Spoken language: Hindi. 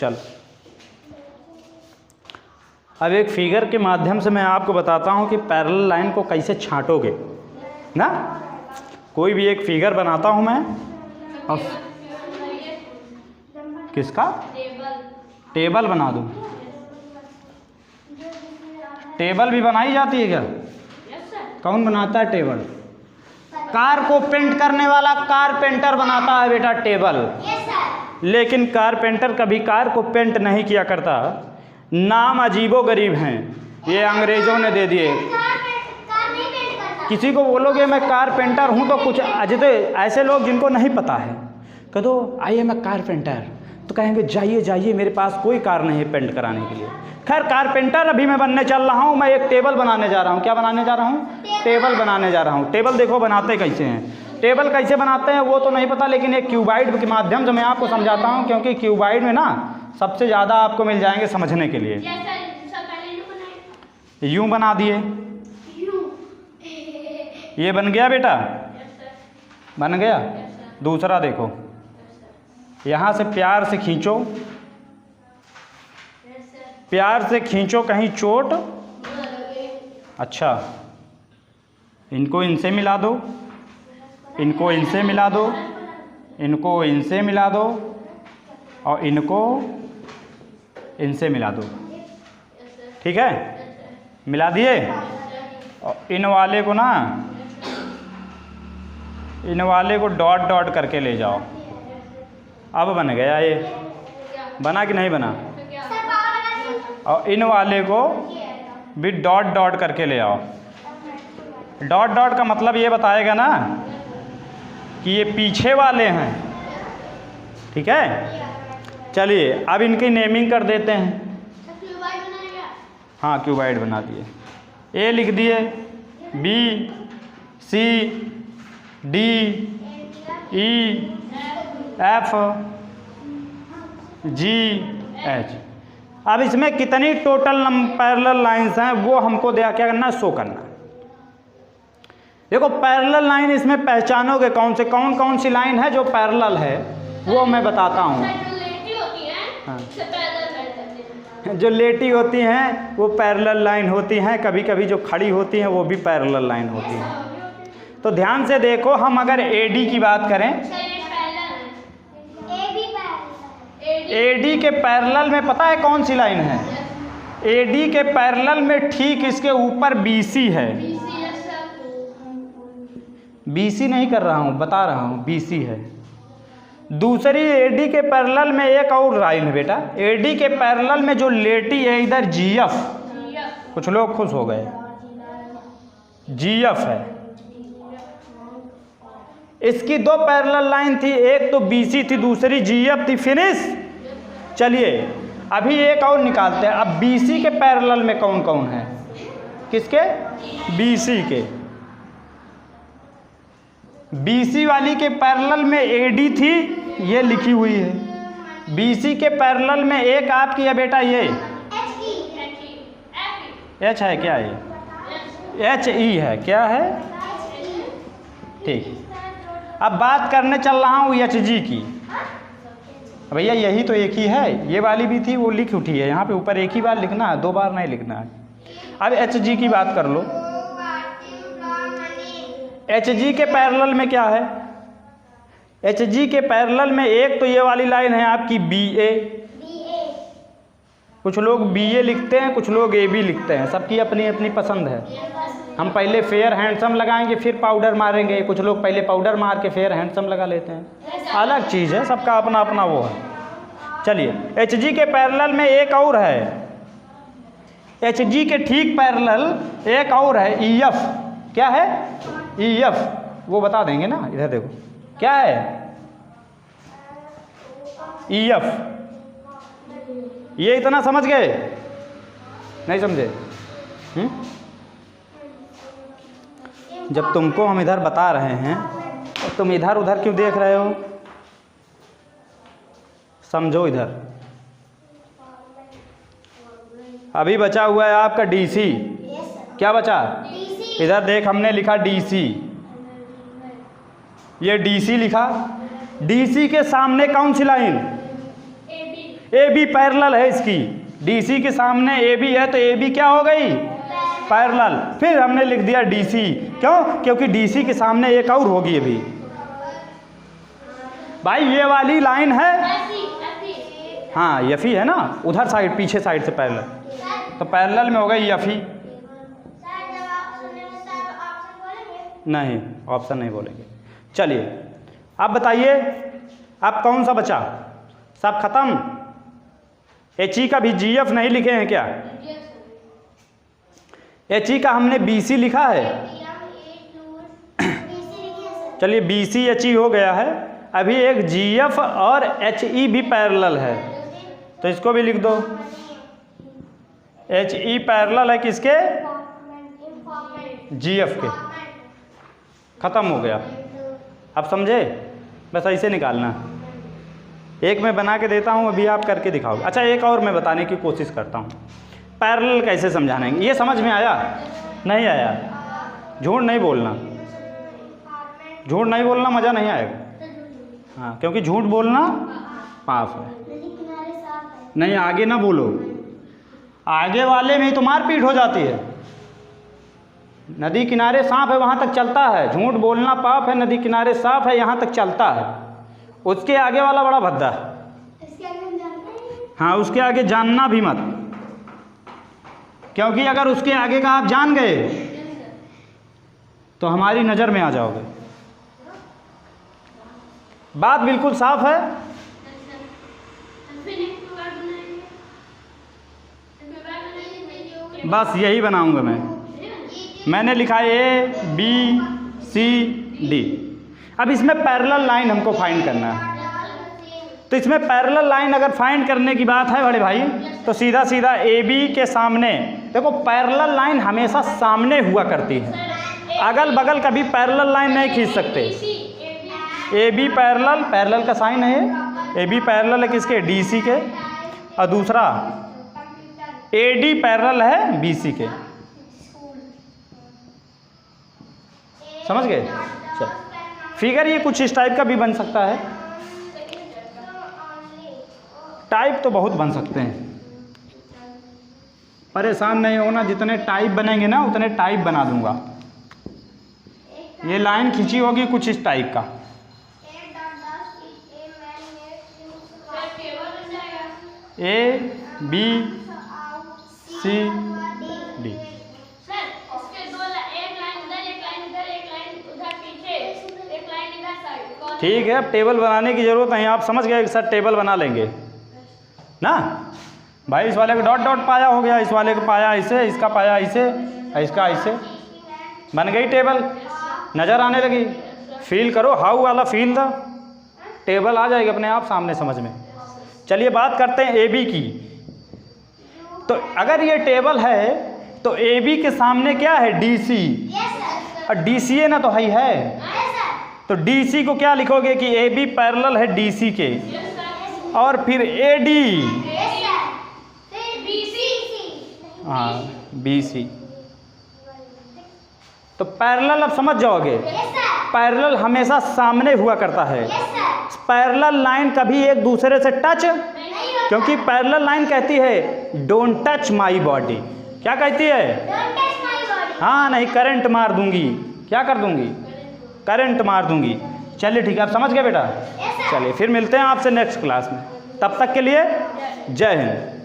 चल, अब एक फिगर के माध्यम से मैं आपको बताता हूँ कि पैरेलल लाइन को कैसे छांटोगे ना। कोई भी एक फिगर बनाता हूँ मैं, और किसका टेबल बना दूँ। टेबल भी बनाई जाती है क्या? कौन बनाता है टेबल? कार को पेंट करने वाला कारपेंटर बनाता है बेटा टेबल। लेकिन कारपेंटर कभी कार को पेंट नहीं किया करता। नाम अजीबो गरीब हैं, ये अंग्रेज़ों ने दे दिए। किसी को बोलोगे मैं कारपेंटर हूँ तो कुछ अजते ऐसे लोग जिनको नहीं पता है, कह दो आइए मैं कारपेंटर, तो कहेंगे जाइए जाइए मेरे पास कोई कार नहीं है पेंट कराने के लिए। खैर कारपेंटर अभी मैं बनने चल रहा हूँ, मैं एक टेबल बनाने जा रहा हूँ। क्या बनाने जा रहा हूँ? टेबल बनाने जा रहा हूँ। टेबल देखो बनाते कैसे हैं। टेबल कैसे बनाते हैं वो तो नहीं पता, लेकिन एक क्यूबाइड के माध्यम से मैं आपको समझाता हूँ, क्योंकि क्यूबाइड में ना सबसे ज़्यादा आपको मिल जाएंगे समझने के लिए। यूँ बना दिए, ये बन गया बेटा, बन गया। दूसरा देखो, यहाँ से प्यार से खींचो, प्यार से खींचो कहीं चोट। अच्छा, इनको इनसे मिला दो, इनको इनसे मिला दो, इनको इनसे मिला दो, और इनको इनसे मिला दो। ठीक है, मिला दिए। और इन वाले को ना, इन वाले को डॉट डॉट करके ले जाओ। अब बन गया ये, बना कि नहीं बना? और इन वाले को भी डॉट डॉट करके ले आओ। डॉट डॉट का मतलब ये बताएगा ना कि ये पीछे वाले हैं। ठीक है, चलिए अब इनकी नेमिंग कर देते हैं। हाँ, क्यूबाइड बना दिए। ए लिख दिए, बी, सी, डी, ई, एफ, जी, एच। अब इसमें कितनी टोटल पैरेलल लाइंस हैं वो हमको क्या करना, शो करना। देखो पैरेलल लाइन इसमें पहचानोगे कौन से, कौन कौन सी लाइन है जो पैरेलल है वो मैं बताता हूँ। हाँ, जो लेटी होती हैं वो पैरेलल लाइन होती हैं, कभी कभी जो खड़ी होती हैं वो भी पैरेलल लाइन होती हैं। तो ध्यान से देखो, हम अगर एडी की बात करें, एडी के पैरेलल में पता है कौन सी लाइन है? एडी के पैरेलल में ठीक इसके ऊपर बीसी है। बीसी नहीं कर रहा हूँ, बता रहा हूँ, बीसी है। दूसरी एडी के पैरेलल में एक और लाइन है बेटा, एडी के पैरेलल में जो लेटी है इधर जीएफ। कुछ लोग खुश हो गए, जीएफ है। इसकी दो पैरेलल लाइन थी, एक तो बीसी थी, दूसरी जीएफ थी। फिनिश। चलिए अभी एक और निकालते हैं। अब बीसी के पैरेलल में कौन कौन है? किसके? बीसी के। बीसी वाली के पैरेलल में एडी थी, ये लिखी हुई है। बीसी के पैरेलल में एक आपकी है बेटा, ये एच है क्या? ये एच ई है, क्या है? ठीक। अब बात करने चल रहा हूँ एच जी की। भैया यही तो एक ही है, ये वाली भी थी वो लिख उठी है, यहाँ पे ऊपर एक ही बार लिखना है, दो बार नहीं लिखना है। अब एच जी की बात कर लो। एच जी के पैरेलल में क्या है? एच जी के पैरेलल में एक तो ये वाली लाइन है आपकी बी ए। कुछ लोग बी ए लिखते हैं, कुछ लोग ए बी लिखते हैं, सबकी अपनी अपनी पसंद है। हम पहले फेयर हैंडसम लगाएंगे फिर पाउडर मारेंगे, कुछ लोग पहले पाउडर मार के फेयर हैंडसम लगा लेते हैं, अलग चीज़ है, सबका अपना अपना वो है। चलिए एच जी के पैरेलल में एक और है, एच जी के ठीक पैरेलल एक और है, ई एफ। क्या है? ई एफ, वो बता देंगे ना, इधर देखो क्या है, ई एफ। ये इतना समझ गए? नहीं समझे? जब तुमको हम इधर बता रहे हैं तो तुम इधर उधर क्यों देख रहे हो? समझो इधर। अभी बचा हुआ है आपका डीसी। क्या बचा? इधर देख, हमने लिखा डीसी, ये डीसी लिखा। डीसी के सामने कौन सी लाइन? ए बी पैरेलल है इसकी, डीसी के सामने ए बी है तो ए बी क्या हो गई, पैरेलल। फिर हमने लिख दिया डीसी, क्यों, क्योंकि डीसी के सामने एक और होगी अभी। भाई ये वाली लाइन है, हाँ यफी है ना, उधर साइड पीछे साइड से पैरेलल, तो पैरेलल में हो गई यफी। नहीं, ऑप्शन नहीं बोलेंगे। चलिए आप बताइए, आप कौन सा बचा, सब खत्म। एच का भी जी एफ नहीं लिखे हैं क्या, एच का हमने बी सी लिखा है। चलिए बी सी एच ई हो गया है, अभी एक जी एफ और एच ई भी पैरेलल है, तो इसको भी लिख दो। एच ई पैरेलल है किसके, जी एफ के, ख़त्म हो गया। अब समझे, बस ऐसे निकालना। एक मैं बना के देता हूँ, अभी आप करके दिखाओगे। अच्छा एक और मैं बताने की कोशिश करता हूँ, पैरेलल कैसे समझाने, ये समझ में आया, नहीं आया, झूठ नहीं बोलना, झूठ नहीं बोलना, मज़ा नहीं आएगा। हाँ, क्योंकि झूठ बोलना पाप है। नहीं आगे ना बोलो, आगे वाले में ही तो मारपीट हो जाती है। नदी किनारे सांप है वहाँ तक चलता है, झूठ बोलना पाप है, नदी किनारे सांप है यहाँ तक चलता है। उसके आगे वाला बड़ा भद्दा है, हाँ उसके आगे जानना भी मत, क्योंकि अगर उसके आगे का आप जान गए तो हमारी नज़र में आ जाओगे। बात बिल्कुल साफ है। बस यही बनाऊंगा मैंने लिखा ए बी सी डी। अब इसमें पैरेलल लाइन हमको फाइंड करना है, तो इसमें पैरेलल लाइन अगर फाइंड करने की बात है बड़े भाई, तो सीधा सीधा ए बी के सामने देखो, पैरेलल लाइन हमेशा सामने हुआ करती है, अगल बगल कभी पैरेलल लाइन नहीं खींच सकते। ए बी पैरेलल, पैरेलल का साइन है ये, ए बी पैरेलल है किसके, डी सी के, और दूसरा ए डी पैरेलल है बी सी के। समझ गए। चल फिगर ये कुछ इस टाइप का भी बन सकता है, टाइप तो बहुत बन सकते हैं, परेशान नहीं होना, जितने टाइप बनेंगे ना उतने टाइप बना दूंगा। ये लाइन खींची होगी कुछ इस टाइप का, ए बी सी डी। ठीक है, अब टेबल बनाने की ज़रूरत नहीं, आप समझ गए, सर टेबल बना लेंगे ना भाई। इस वाले का डॉट डॉट पाया हो गया, इस वाले का पाया ऐसे, इसका पाया ऐसे, इसका ऐसे, बन गई टेबल, नज़र आने लगी। फील करो, हाउ वाला फील था, टेबल आ जाएगी अपने आप सामने समझ में। चलिए बात करते हैं ए बी की। तो अगर ये टेबल है तो ए बी के सामने क्या है, डी सी, और डी सी है ना, तो है तो डी सी को क्या लिखोगे कि ए बी पैरेलल है डी सी के, और फिर ए डी, हाँ बी सी। तो पैरेलल अब समझ जाओगे, पैरेलल हमेशा सामने हुआ करता है। पैरेलल लाइन कभी एक दूसरे से टच, क्योंकि पैरेलल लाइन कहती है डोंट टच माई बॉडी। क्या कहती है, हाँ नहीं करंट मार दूंगी, क्या कर दूंगी, करंट मार दूंगी। चलिए ठीक है, आप समझ गए बेटा। चलिए फिर मिलते हैं आपसे नेक्स्ट क्लास में, तब तक के लिए जय हिंद।